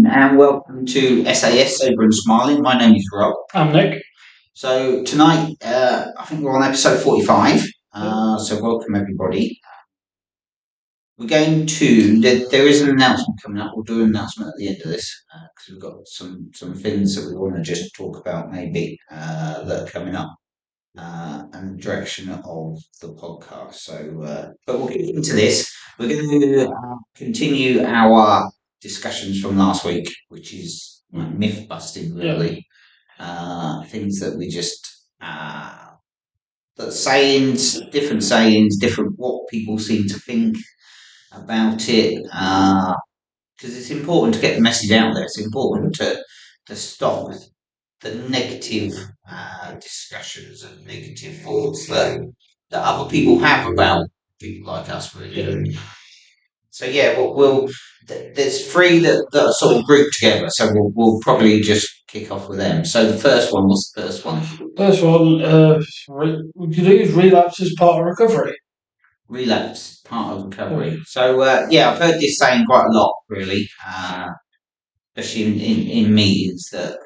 And welcome to SAS Sober and Smiling. My name is Rob. I'm Nick. So tonight, I think we're on episode 45. So welcome everybody. We're going to. There is an announcement coming up. We'll do an announcement at the end of this because we've got some things that we want to just talk about maybe that are coming up and the direction of the podcast. So, but we'll get into this. We're going to continue our discussions from last week, which is myth busting, really. Things that we just that sayings, different what people seem to think about it. Because it's important to get the message out there. It's important to stop the negative discussions and negative thoughts that other people have about people like us, really. So yeah, there's three that are sort of grouped together. So we'll probably just kick off with them. So the first one was the first one. First one, would you use relapse as part of recovery? Relapse, part of recovery. So yeah, I've heard this saying quite a lot, really, especially in meetings. That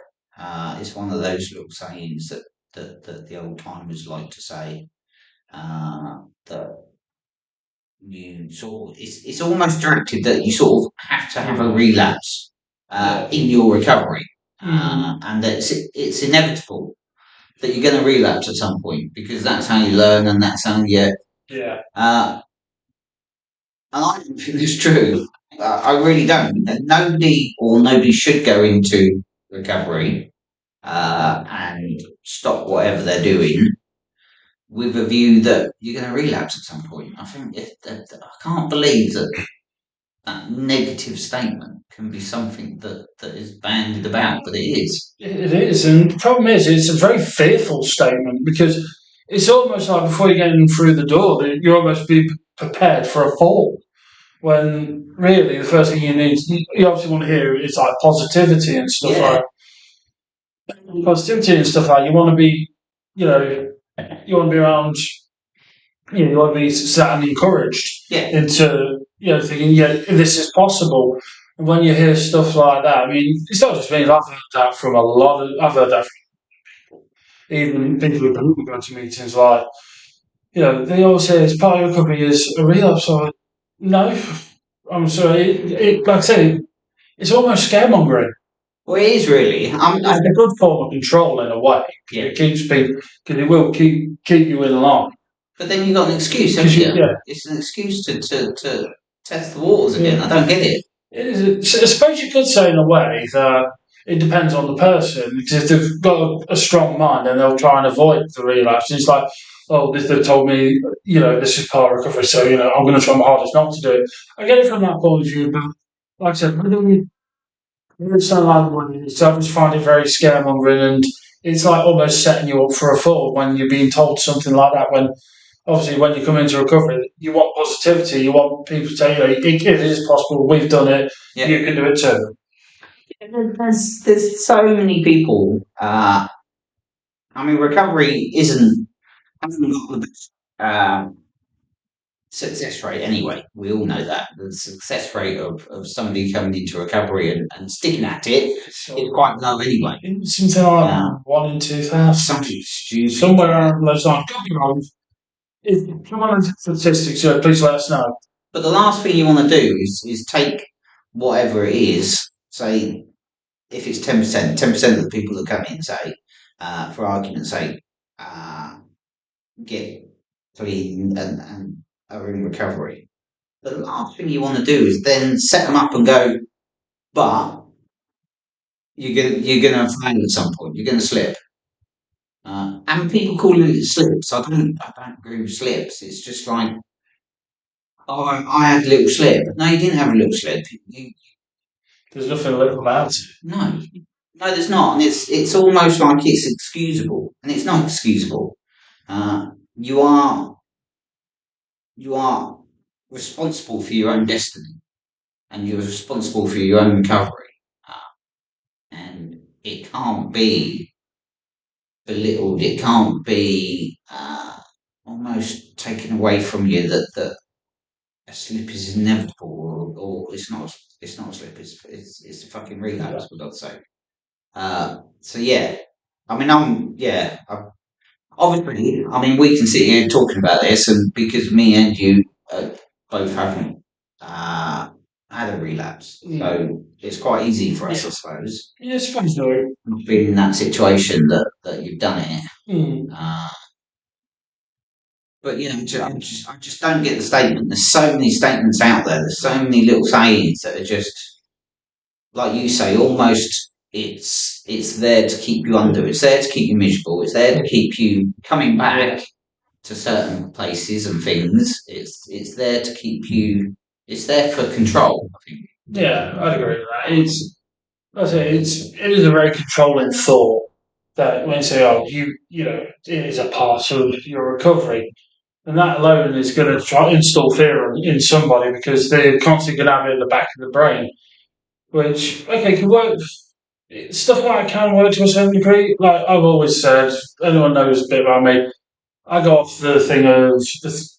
it's one of those little sayings that the old timers like to say. That you sort of, it's almost directed that you sort of have to have a relapse in your recovery, and that it's inevitable that you're going to relapse at some point because that's how you learn and that's how you. And I don't think it's true. I really don't. And nobody should go into recovery and stop whatever they're doing with a view that you're going to relapse at some point. I think I can't believe that negative statement can be something that is bandied about, but it is. It is, and the problem is, it's a very fearful statement because it's almost like before you get in through the door, you almost be prepared for a fall. When really, the first thing you need, you obviously want to hear is like positivity and stuff like positivity and stuff like. You want to be, you know, you want to be around. You want to be sat and encouraged into thinking, yeah, this is possible. And when you hear stuff like that, I mean, it's not just me. I've heard that from a lot of. I've heard that from even people who go to meetings. Like, they always say it's part of recovery is a relapse. Or no, I'm sorry. Like I say, it's almost scaremongering. Well, it is really. It's a good form of control in a way. Yeah. It keeps people because it will keep you in line. But then you've got an excuse, haven't you? Yeah. It's an excuse to test the waters again. I don't get it. I suppose you could say in a way that it depends on the person, because if they've got a strong mind and they'll try and avoid the relapse, it's like, oh, they've told me, this is part of recovery, so, I'm going to try my hardest not to do it. I get it from that point of view, but like I said, it's not like what it is. So I just find it very scaremongering, and it's like almost setting you up for a fall when you're being told something like that. When obviously, when you come into recovery, you want positivity. You want people to tell you, it is possible. We've done it. Yeah. You can do it too. There's so many people. I mean, recovery hasn't got the best success rate anyway. We all know that the success rate of somebody coming into recovery and sticking at it is quite low anyway. Something like 1 in 2,000. Something stupid. Somewhere around those lines. Could be wrong. If someone has statistics, please let us know. But the last thing you want to do is take whatever it is, say, if it's 10%, 10% of the people that come in, say, for argument's sake, get clean and are in recovery. The last thing you want to do is then set them up and go, but you're gonna fail at some point. You're gonna slip. And people call it slips. I don't agree with slips. It's just like, oh, I had a little slip. No, you didn't have a little slip. There's nothing little about it. No, there's not, and it's almost like it's excusable, and it's not excusable. You are responsible for your own destiny, and you're responsible for your own recovery, and it can't be belittled. It can't be almost taken away from you that a slip is inevitable, or it's not a slip. It's a fucking relapse, for God's sake. So yeah, I mean, obviously, I mean, we can sit here talking about this, and because me and you both haven't had a relapse, so it's quite easy for us, I suppose. Yeah, it's fun story. Not being in that situation that you've done it. But you know, I just don't get the statement. There's so many statements out there. There's so many little sayings that are just like you say, almost it's there to keep you under. It's there to keep you miserable. It's there to keep you coming back to certain places and things. It's there to keep you. It's there for control. I think. Yeah, I'd agree with that. It is a very controlling thought that when you say, "Oh, you know, it is a part of your recovery," and that alone is going to try install fear in somebody because they're constantly going to have it in the back of the brain, which okay can work. Stuff like that can work to a certain degree. Like I've always said, anyone knows a bit about me. I got off the thing of the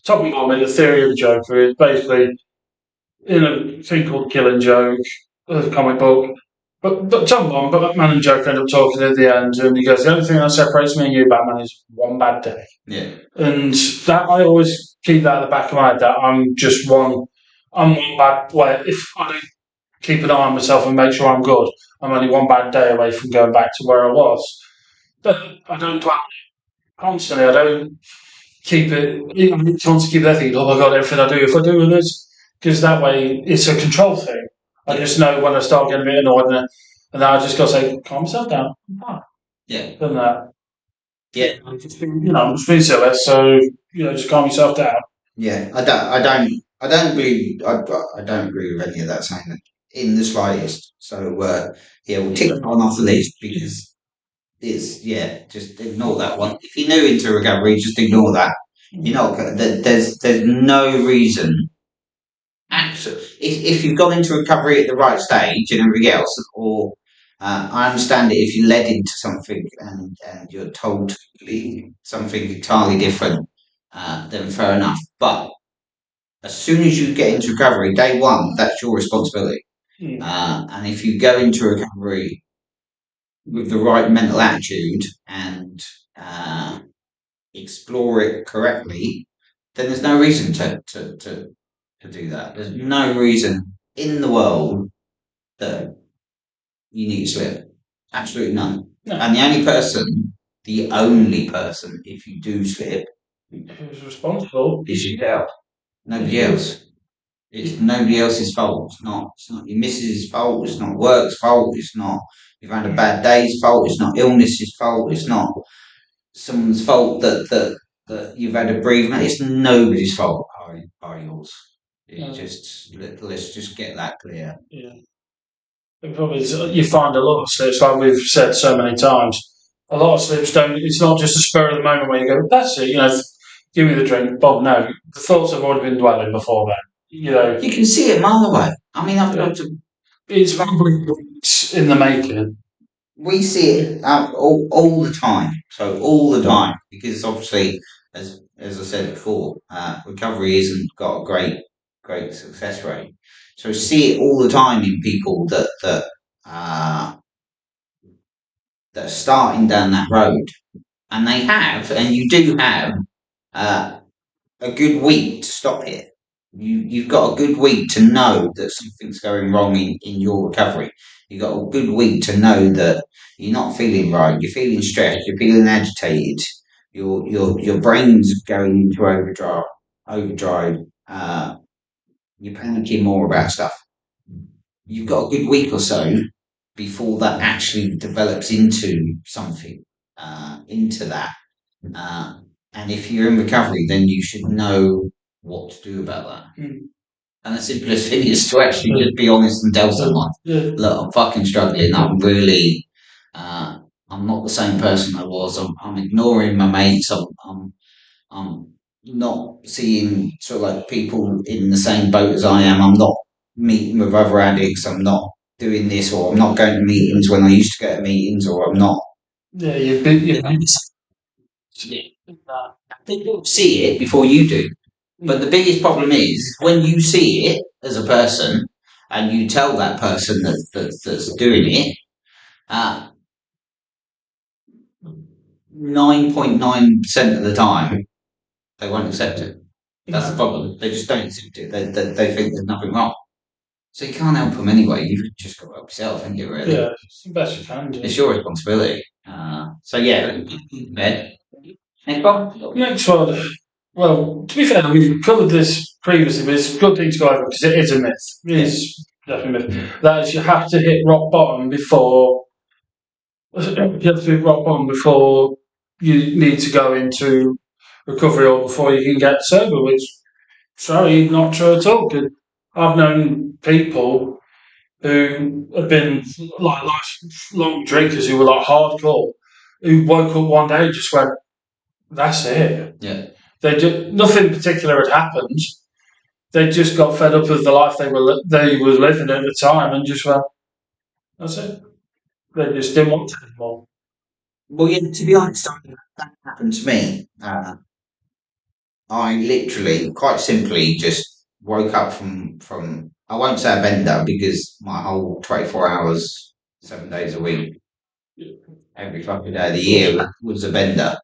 top of my head, the theory of the Joker is basically in a thing called Killing Joke, a comic book. But but Batman and Joker end up talking at the end, and he goes, "The only thing that separates me and you, Batman, is one bad day." Yeah. And that I always keep that at the back of my head that I'm one bad way. If I don't keep an eye on myself and make sure I'm good, I'm only one bad day away from going back to where I was. But I don't dwell constantly. I don't keep it. I want to keep that thinking, oh my god, everything I do, if I do this, because that way it's a control thing. I just know when I start getting a bit annoyed, and then I just got to say, calm myself down. Yeah. And that. Yeah. I'm just being silly, so just calm yourself down. Yeah. I don't agree. I don't agree with any of that saying in the slightest. So yeah, we'll tick that one off the list because just ignore that one. If you're new into recovery, just ignore that. You're not. There's no reason. Absolutely. If you've gone into recovery at the right stage and everything else, or I understand it if you're led into something and you're told to believe something entirely different, then fair enough. But as soon as you get into recovery, day one, that's your responsibility. And if you go into recovery with the right mental attitude and explore it correctly, then there's no reason to do that. There's no reason in the world that you need to slip. Absolutely none. No. And the only person, if you do slip, who's responsible is yourself. Nobody else. It's nobody else's fault. It's not your missus' fault. It's not work's fault. It's not you've had a bad day's fault. It's not illness's fault. It's not someone's fault that you've had a bereavement. It's nobody's fault bar yours. Let's just get that clear. Yeah. The problem is you find a lot of slips, like we've said so many times. A lot of slips don't. It's not just a spur of the moment where you go, "That's it," give me the drink. Bob, no, the thoughts have already been dwelling before then. You can see it a mile away. I mean, It's in the making. We see it all the time. So all the time, because obviously, as I said before, recovery isn't got a great success rate. So we see it all the time in people uh, that are starting down that road, and and you do have uh, a good week to stop it. You've got a good week to know that something's going wrong in your recovery. You've got a good week to know that you're not feeling right. You're feeling stressed. You're feeling agitated. Your brain's going into overdrive. Overdrive. You're panicking more about stuff. You've got a good week or so before that actually develops into something, into that. And if you're in recovery, then you should know what to do about that. And the simplest thing is to actually just be honest and tell someone, look, I'm fucking struggling. I'm not the same person I was. I'm ignoring my mates. I'm not seeing sort of like people in the same boat as I am. I'm not meeting with other addicts. I'm not doing this, or I'm not going to meetings when I used to go to meetings, or I'm not. Yeah, you've been. They don't see it before you do. But the biggest problem is when you see it as a person, and you tell that person that's doing it, 9.9% of the time they won't accept it. That's the problem. They just don't accept it. They think there's nothing wrong. So you can't help them anyway. You've just got to help yourself, haven't you? Really, Yeah, it's the best you can do. it's your responsibility. So yeah, bed. Next one. Next one. Well, to be fair, we've covered this previously, but it's a good thing to go over because it is a myth. It is definitely a myth. That is, you have to hit rock bottom before you need to go into recovery or before you can get sober, which sorry, not true at all. 'Cause I've known people who have been like lifelong drinkers who were like hardcore, who woke up one day and just went, "That's it." Yeah. They just nothing particular had happened. They just got fed up with the life they were living at the time and just went, "That's it." They just didn't want it anymore. Well, yeah. To be honest, that happened to me. I literally, quite simply, just woke up from. I won't say a bender because my whole 24 hours, 7 days a week, every fucking day of the year was a bender.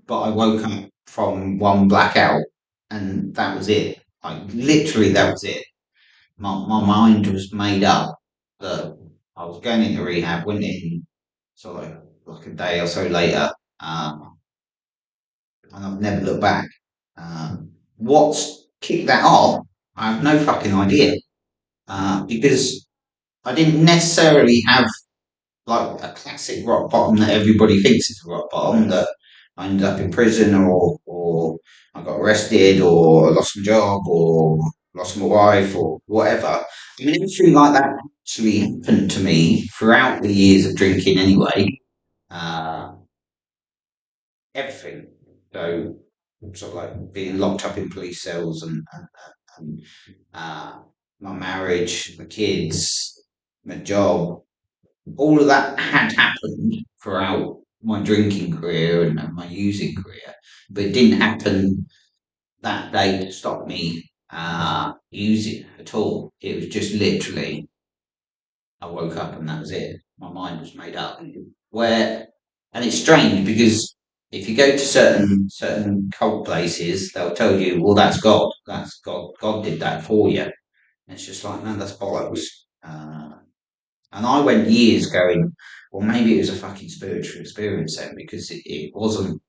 But I woke up from one blackout, and that was it. Like literally, that was it. My mind was made up that I was going into rehab. Went in, so like a day or so later, and I've never looked back. What's kicked that off? I have no fucking idea. Because I didn't necessarily have like a classic rock bottom that everybody thinks is a rock bottom, that I ended up in prison or I got arrested or I lost my job or lost my wife or whatever. I mean, everything like that actually happened to me throughout the years of drinking anyway. Uh, Everything. So, sort of like being locked up in police cells and my marriage, my kids, my job, all of that had happened throughout my drinking career and my using career, but it didn't happen that day to stop me using at all. It was just literally I woke up and that was it. My mind was made up. Where and it's strange because if you go to certain cult places, they'll tell you, "Well, that's God. That's God. God did that for you." And it's just like, no, that's bollocks. And I went years going, well, maybe it was a fucking spiritual experience then because it wasn't.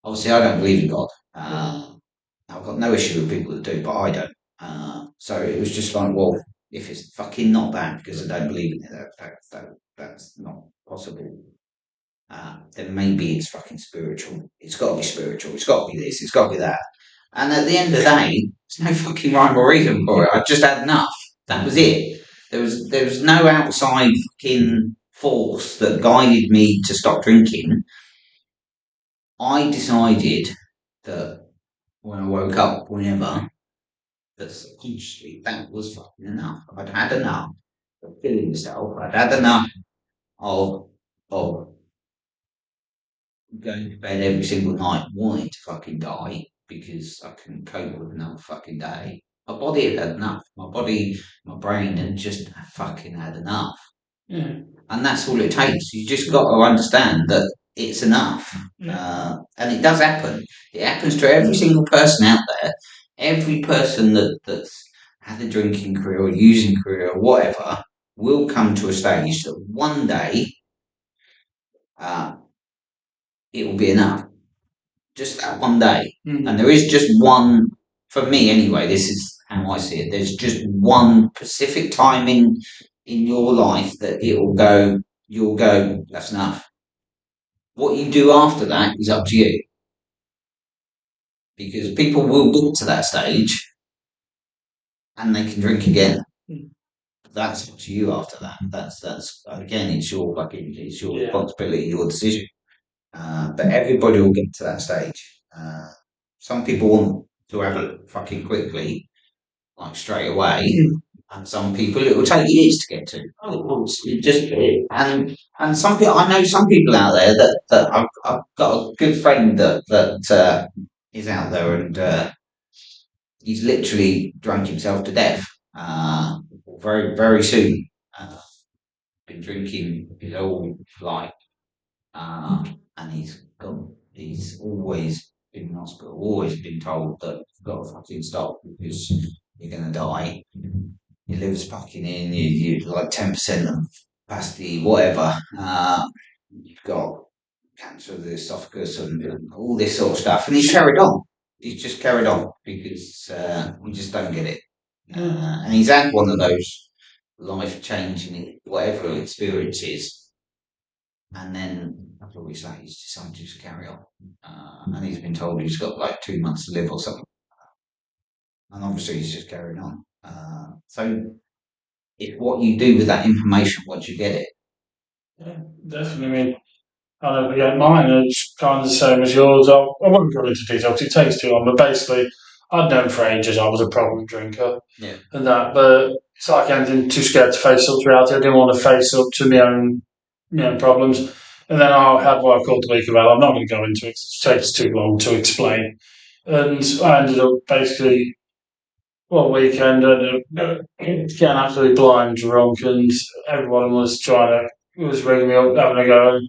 Obviously, I don't believe in God. I've got no issue with people that do, but I don't. So it was just like, well, if it's fucking not that because I don't believe in it, that's not possible. Then maybe it's fucking spiritual. It's got to be spiritual. It's got to be this. It's got to be that. And at the end of the day, there's no fucking rhyme or reason for it. I just had enough. That was it. There was no outside fucking force that guided me to stop drinking. I decided that when I woke up, whenever, that subconsciously that was fucking enough. I'd had enough of killing myself. I'd had enough of of going to bed every single night wanting to fucking die because I couldn't cope with another fucking day. My body had had enough. My body, my brain had just fucking had enough. Yeah. And that's all it takes. You just got to understand that it's enough. And it does happen. It happens to every single person out there. Every person that's had a drinking career or using career or whatever will come to a stage that one day uh, it will be enough. Just that one day. And there is just one, for me anyway, this is how I see it. There's just one specific time in your life that you'll go, that's enough. What you do after that is up to you. Because people will get to that stage and they can drink again. That's up to you after that. That's again, it's your responsibility, your decision. But everybody will get to that stage. Some people want to have it fucking quickly, like straight away, and some people it will take years to get to. It just and some people I know some people out there that I've got a good friend that is out there and he's literally drunk himself to death. Very very soon. Been drinking his whole life, and he's gone. He's always been in hospital. Always been told that you've got to fucking stop because you're gonna die. Your liver's fucking in. You like 10% of capacity, whatever. You've got cancer of the esophagus and all this sort of stuff. And he's carried on. He's just carried on because we just don't get it. And he's had one of those life changing, whatever experiences. And then a couple of weeks later, he's decided to just carry on. And he's been told he's got like 2 months to live or something. And obviously, he's just carrying on. So it's what you do with that information once you get it. Yeah, definitely. I mean, I don't forget mine. It's kind of the same as yours. I won't go into details. It takes too long. But basically, I'd known for ages I was a problem drinker Yeah. and that. But it's like anything, too scared to face up to reality. I didn't want to face up to my own problems. And then I had what I called the week of hell. I'm not going to go into it. It takes too long to explain. And I ended up basically one weekend getting absolutely blind drunk, and everyone was ringing me up, having a go.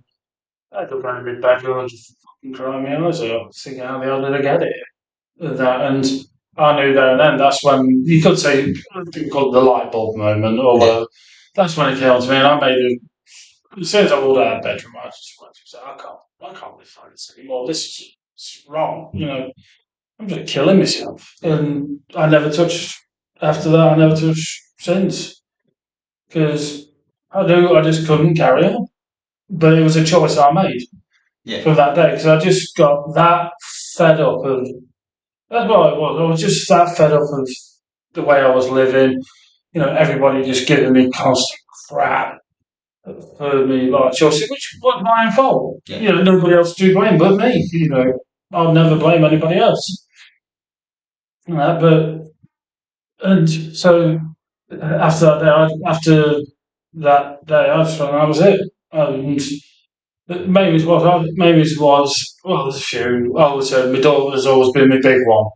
I had to find a bit better and just fucking cry me eyes out, thinking, how the hell did I get it? And I knew there and then that's when you could say people call it the light bulb moment, or Yeah. that's when it came to me, and I made it. As soon as I walked out of bedroom, I just went to say, I can't live like this anymore. This is it's wrong. I'm just killing myself, and I never touched. After that, I never touched since because I just couldn't carry on. But it was a choice I made Yeah. from that day because I just got that fed up of. That's what it was. I was just that fed up of the way I was living. Everybody just giving me constant crap for me, like Chelsea, which was my own fault. Yeah. Nobody else to blame but me. I'll never blame anybody else. But and so after that day, I just thought that was it. And maybe it was well, there's a few. I would say my daughter's always been my big one.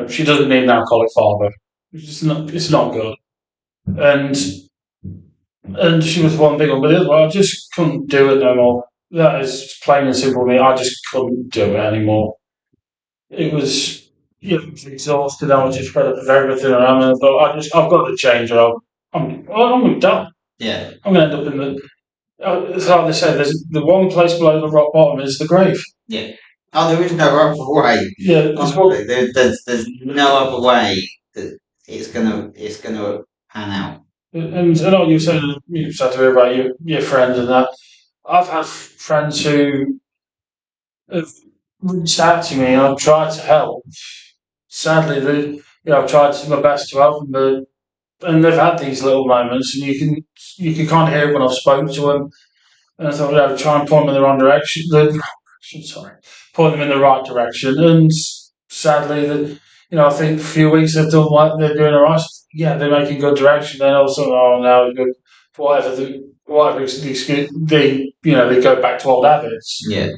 She doesn't need an alcoholic father. It's not good. And she was one big one, but the other one, I just couldn't do it no more. That is plain and simple. Me, I just couldn't do it anymore. It was, I was exhausted. I was just fed up with everything around me. I thought, I've got to change. Or I'm done. Yeah. I'm going to end up in the. It's like they say, there's the one place below the rock bottom is the grave. Yeah. Oh, there is no other way. Yeah, Honestly, there's no other way that it's gonna pan out. and I know you said to me about your friends and that. I've had friends who have reached out to me and I've tried to help. Sadly, I've tried my best to help them, and they've had these little moments, and you can kind of hear it when I've spoken to them. And I thought, try and point them in the wrong direction. Sorry, point them in the right direction. And sadly, I think a few weeks they've done what they're doing all right. Yeah, they're making good direction. Then all of a sudden, oh no, whatever they go back to old habits. Yeah.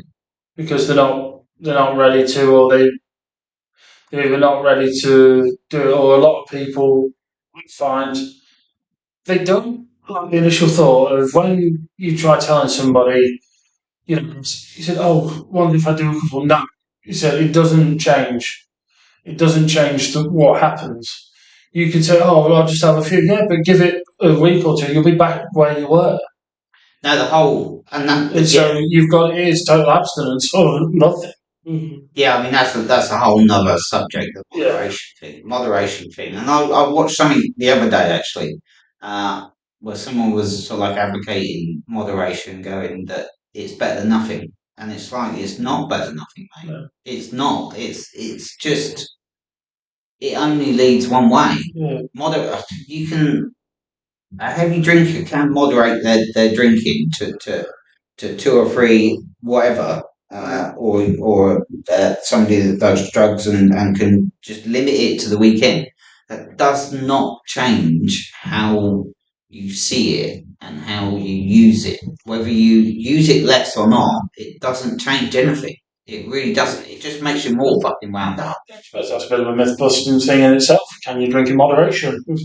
Because they're not ready to, or they're either not ready to do it, or a lot of people find they don't like the initial thought of when you try telling somebody, he said, "Oh, what if I do a couple?" No, he said it doesn't change. It doesn't change what happens. You can say, "Oh, well, I'll just have a few." Yeah, but give it a week or two, you'll be back where you were. No, the whole and that. And so it is total abstinence or nothing. Mm-hmm. Yeah, I mean that's a whole nother subject, the Yeah. moderation thing. And I watched something the other day actually, where someone was sort of like advocating moderation, going that it's better than nothing, and it's like it's not better than nothing, mate. Yeah. It's not. It's just it only leads one way. Yeah. You can a heavy drinker can moderate their drinking to two or three whatever, or somebody that does drugs and can just limit it to the weekend. That does not change how you see it and how you use it. Whether you use it less or not, it doesn't change anything. It really doesn't. It just makes you more fucking wound up. I suppose that's a bit of a myth-busting thing in itself. Can you drink in moderation? No,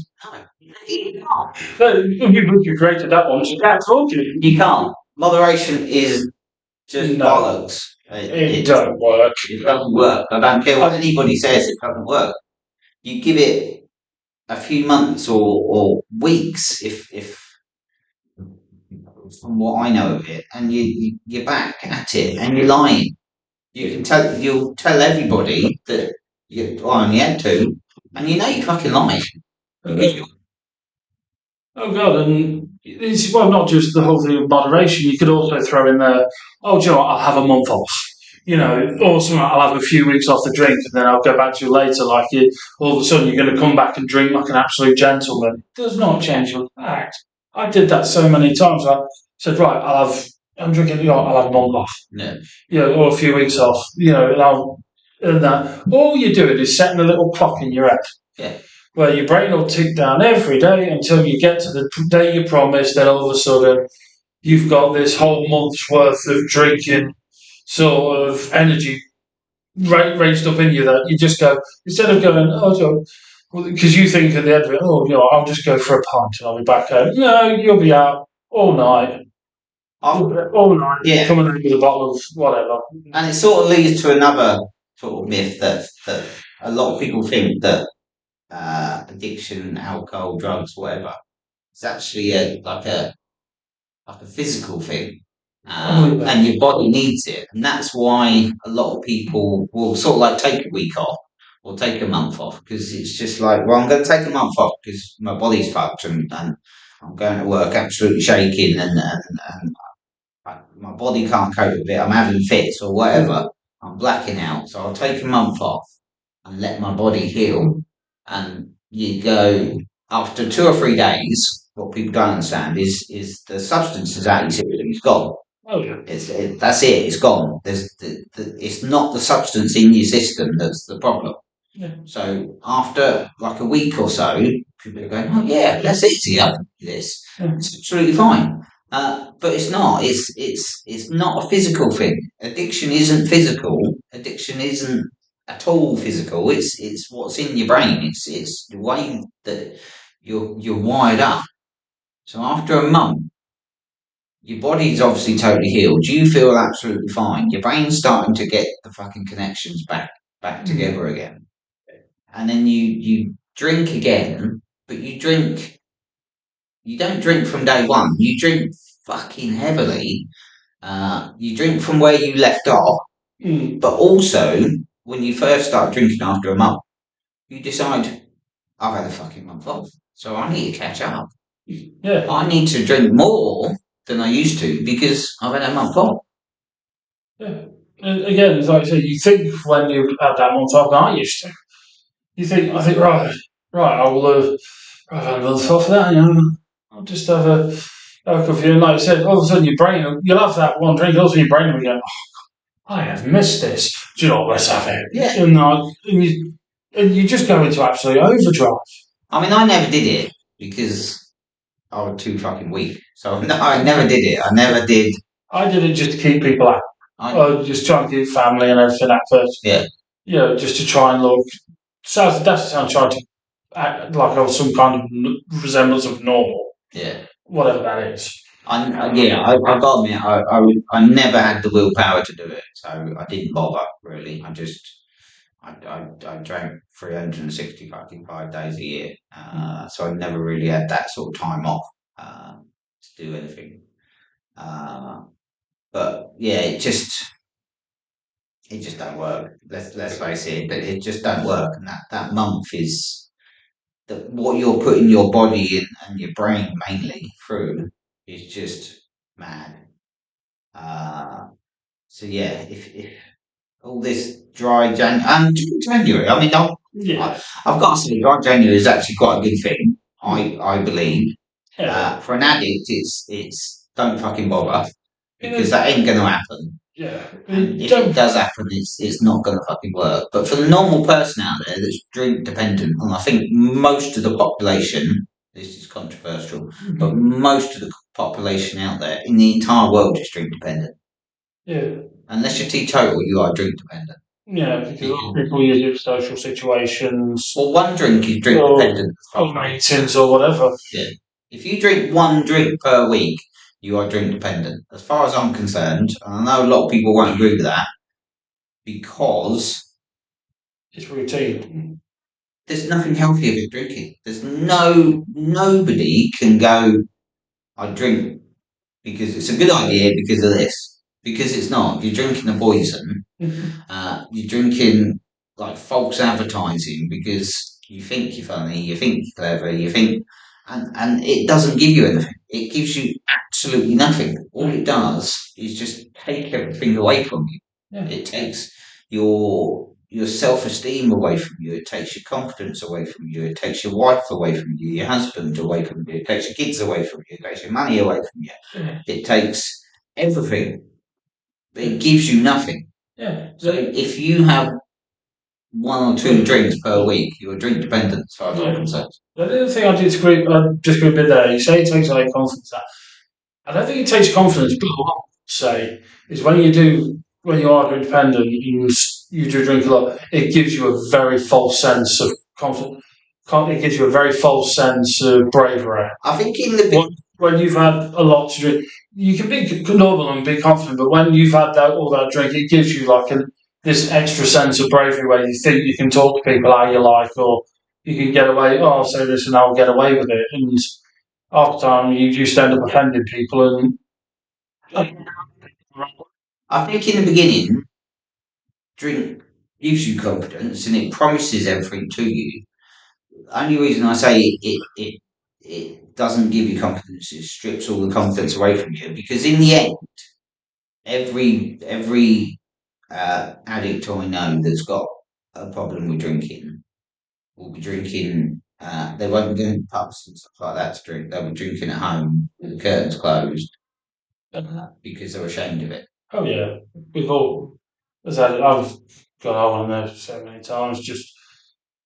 you can't. So, you created that one, so you can't talk it. You can't. Moderation is just No. bollocks. It don't work. It doesn't work. I don't care what anybody says. It doesn't work. You give it a few months or weeks, if from what I know of it, and you're back at it, and you're lying. You'll tell everybody that you only had two, and you know you fucking lying. Oh god, and it's well not just the whole thing of moderation. You could also throw in there, oh, do you know what? I'll have a month off. You know, or something. I'll have a few weeks off the drink, and then I'll go back to you later. Like all of a sudden, you're going to come back and drink like an absolute gentleman. It does not change your fact. I did that so many times. I said, right, I'm drinking. You know, I'll have a month off. No. You know, or a few weeks off. You know, and that. All you're doing is setting a little clock in your head. Yeah. Where your brain will tick down every day until you get to the day you promised, then all of a sudden you've got this whole month's worth of drinking sort of energy raised up in you that you just go, instead of going, oh, because you think at the end of it, oh, you know, I'll just go for a pint and I'll be back home. No, you'll be out all night. All night, Yeah. coming in with a bottle of whatever. And it sort of leads to another sort of myth that a lot of people think that addiction, alcohol, drugs, whatever, it's actually like a physical thing, and your body needs it, and that's why a lot of people will sort of like take a week off or take a month off because it's just like, well, I'm going to take a month off because my body's fucked and I'm going to work absolutely shaking and my body can't cope with it. I'm having fits or whatever. I'm blacking out, so I'll take a month off and let my body heal. And you go after 2 or 3 days. What people don't understand is the substance is out. It's gone. Oh, yeah. That's it. It's gone. It's not the substance in your system that's the problem. Yeah. So after like a week or so, people are going, "Oh yeah, that's easy. I can do this. It's absolutely fine." But it's not. It's not a physical thing. Addiction isn't physical. Addiction isn't at all physical. It's what's in your brain. It's the way that you're wired up. So after a month, your body's obviously totally healed. You feel absolutely fine. Your brain's starting to get the fucking connections back together again. And then you drink again, but you don't drink from day one. You drink fucking heavily. You drink from where you left off, but also when you first start drinking after a month, you decide, I've had a fucking month off, so I need to catch up. Yeah. I need to drink more than I used to because I've had a month off. Yeah. Again, it's like I say, you think when you had that month off, I used to. I think, right, I've had a month off that, you know, I'll just have a coffee. And like I said, all of a sudden your brain, you'll have that one drink, also your brain will go, oh, I have missed this. Do you know what, let's have it. Yeah. And you just go into absolute overdrive. I mean, I never did it because I was too fucking weak. So no, I never did it. I never did. I did it just to keep people out. Just trying to keep family and everything at first. Yeah. You know, just to try and look. So that's how I'm trying to act like I was some kind of resemblance of normal. Yeah. Whatever that is. I've got to admit, I never had the willpower to do it, so I didn't bother really. I drank 360 fucking 5 days a year, so I never really had that sort of time off to do anything. But yeah, it just don't work. Let's face it, it just don't work, and that month is what you're putting your body in and your brain mainly through is just mad. So yeah, if all this dry January, I mean, I've got to say, dry January is actually quite a good thing. I believe. For an addict, it's don't fucking bother because that ain't going to happen. Yeah. And if it does happen, it's not going to fucking work. But for the normal person out there that's drink dependent, and I think most of the population, this is controversial, but most of the population out there in the entire world is drink dependent. Yeah. Unless you're teetotal, you are drink dependent. Yeah, because a lot of people use it for social situations. Well, one drink is drink dependent. Or meetings or whatever. Yeah. If you drink one drink per week, you are drink dependent. As far as I'm concerned, and I know a lot of people won't agree with that because it's routine. There's nothing healthy about drinking. Nobody can go, I drink because it's a good idea because of this. Because it's not. You're drinking a poison. You're drinking like false advertising because you think you're funny, you think you're clever, you think, and it doesn't give you anything. It gives you absolutely nothing. All it does is just take everything away from you. Yeah. It takes your self esteem away from you. It takes your confidence away from you. It takes your wife away from you, your husband away from you. It takes your kids away from you. It takes your money away from you. Yeah. It takes everything. It gives you nothing. Yeah. So if you have one or two drinks per week, you're drink dependent as far as I'm concerned. The other thing I disagree a bit there, you say it takes away confidence. I don't think it takes confidence, but what I would say is when you are independent and you do drink a lot, it gives you a very false sense of confidence. It gives you a very false sense of bravery. I think in the When you've had a lot to drink, you can be normal and be confident, but when you've had all that drink, it gives you like this extra sense of bravery where you think you can talk to people how you like, or you can get away. Oh, I'll say this and I'll get away with it, and half the time you just end up offending people. And I think in the beginning, drink gives you confidence and it promises everything to you. The only reason I say it doesn't give you confidence, it strips all the confidence away from you because in the end, every addict I know that's got a problem with drinking will be drinking. They won't be going to pubs and stuff like that to drink. They'll be drinking at home with the curtains closed because they're ashamed of it. Oh yeah, we've all. As I've gone out on there so many times. Just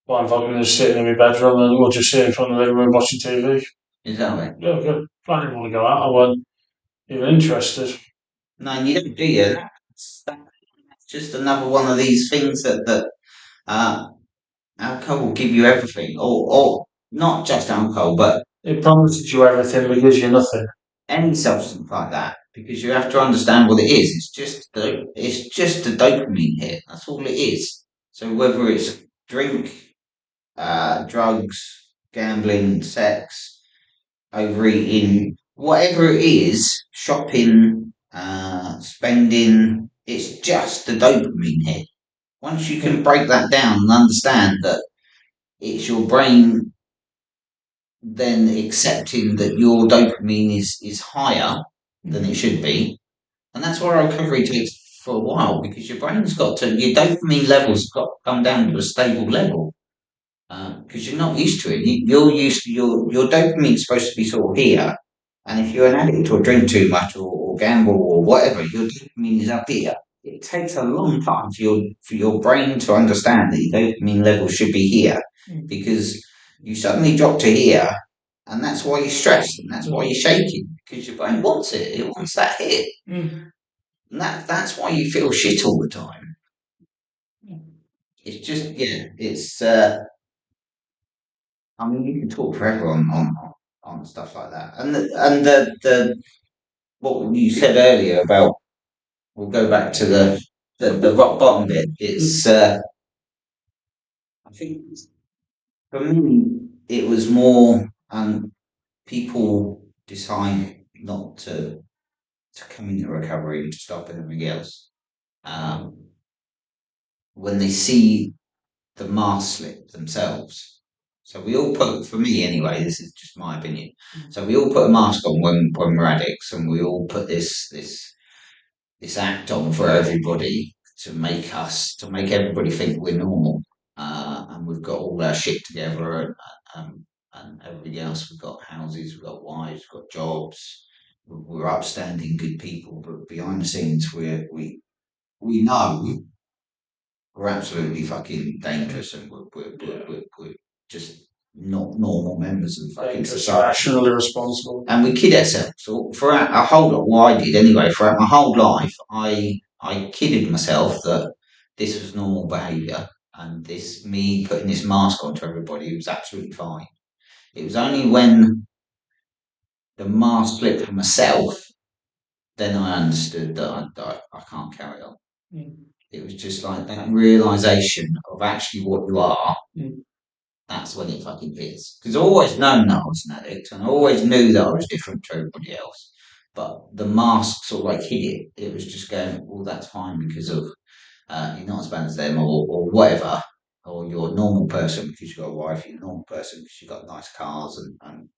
buying vodka and just sitting in my bedroom, and or just sitting in front of the living room watching TV. Exactly. Yeah, good. I didn't want to go out. I wasn't even interested. No, you don't, do you? That's just another one of these things that uh, alcohol will give you everything, or not just alcohol, but It promises you everything but gives you nothing. any substance like that, because you have to understand what it is. It's just a dopamine hit. That's all it is. So whether it's drink, drugs, gambling, sex, overeating, whatever it is, shopping, spending, it's just a dopamine hit. Once you can break that down and understand that it's your brain then accepting that your dopamine is higher than it should be. And that's why recovery takes for a while because your brain's got to, your dopamine levels got to come down to a stable level because you're not used to it. You're used to your dopamine's supposed to be sort of here. And if you're an addict or drink too much or gamble or whatever, your dopamine is up here. It takes a long time for your brain to understand that your dopamine level should be here because you suddenly drop to here and that's why you're stressed and that's why you're shaking because your brain wants it. It wants that hit. And that's why you feel shit all the time. It's just, yeah, it's, I mean, you can talk forever on stuff like that. And what you said earlier about, we'll go back to the rock bottom bit. It's, I think for me, it was more, people decide not to come into recovery and to stop everything else. Um, when they see the mask slip themselves. So we all put, for me anyway, this is just my opinion. So we all put a mask on when we're addicts, and we all put this act on for everybody to make everybody think we're normal, and we've got all our shit together, and everything else. We've got houses, we've got wives, we've got jobs. We're upstanding, good people, but behind the scenes, we know we're absolutely fucking dangerous, and we're just not normal members of fucking society. Rationally responsible. And we kid ourselves. So throughout our whole, well, I did anyway. Throughout my whole life, I I kidded myself that this was normal behaviour, and me putting this mask on to everybody was absolutely fine. It was only when the mask slipped for myself, then I understood that I can't carry on. It was just like that realization of actually what you are. That's when it fucking hits. Because I always known that I was an addict, and I always knew that I was different to everybody else. But the mask sort of like hid it. It was just going, well, that's fine because of you're not as bad as them, or whatever, or you're a normal person because you've got a wife. You're a normal person because you've got nice cars and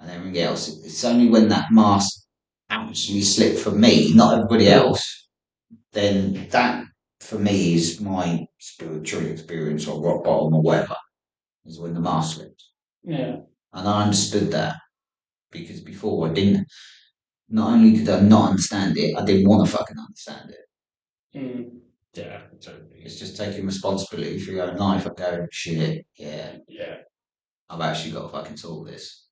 everything else. It's only when that mask actually slipped for me, not everybody else, then that for me is my spiritual experience or rock bottom or whatever, is when the mask slipped. Yeah. And I understood that because before I didn't, not only did I not understand it, I didn't want to fucking understand it. Yeah, totally. It's just taking responsibility for your own life and going, shit, Yeah. I've actually got to fucking sort this.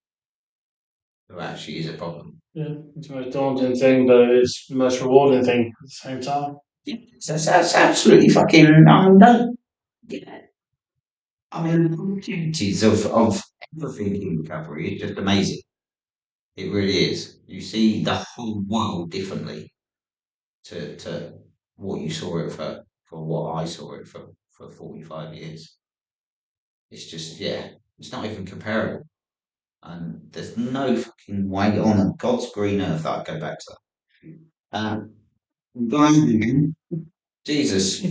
There actually is a problem. Yeah, it's the most daunting thing, but it's the most rewarding thing at the same time. Yeah, that's absolutely fucking. I mean, no, yeah. I mean, the opportunities of everything in recovery is just amazing. It really is. You see the whole world differently to what you saw it for what I saw it for 45 years. It's just, yeah, it's not even comparable. And there's no fucking way on God's green earth that I'd go back to that. Going, Jesus.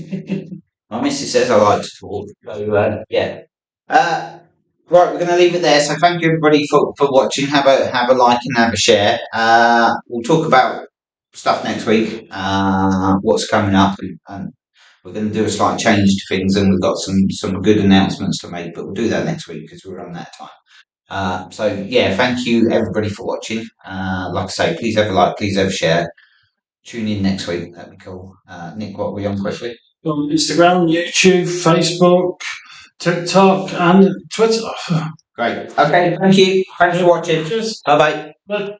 My missus says I like to talk. So, yeah. Right, we're going to leave it there. So thank you everybody for watching. Have a like and have a share. We'll talk about stuff next week. What's coming up, and we're going to do a slight change to things, and we've got some good announcements to make. But we'll do that next week because we're on that time. So yeah, thank you everybody for watching. Like I say, please have a like, please have a share. Tune in next week. That'd be cool. Nick, what are we on quickly? On Instagram, YouTube, Facebook, TikTok, and Twitter. Great. Okay, thank you. Thanks for watching. Cheers. Bye bye. Bye.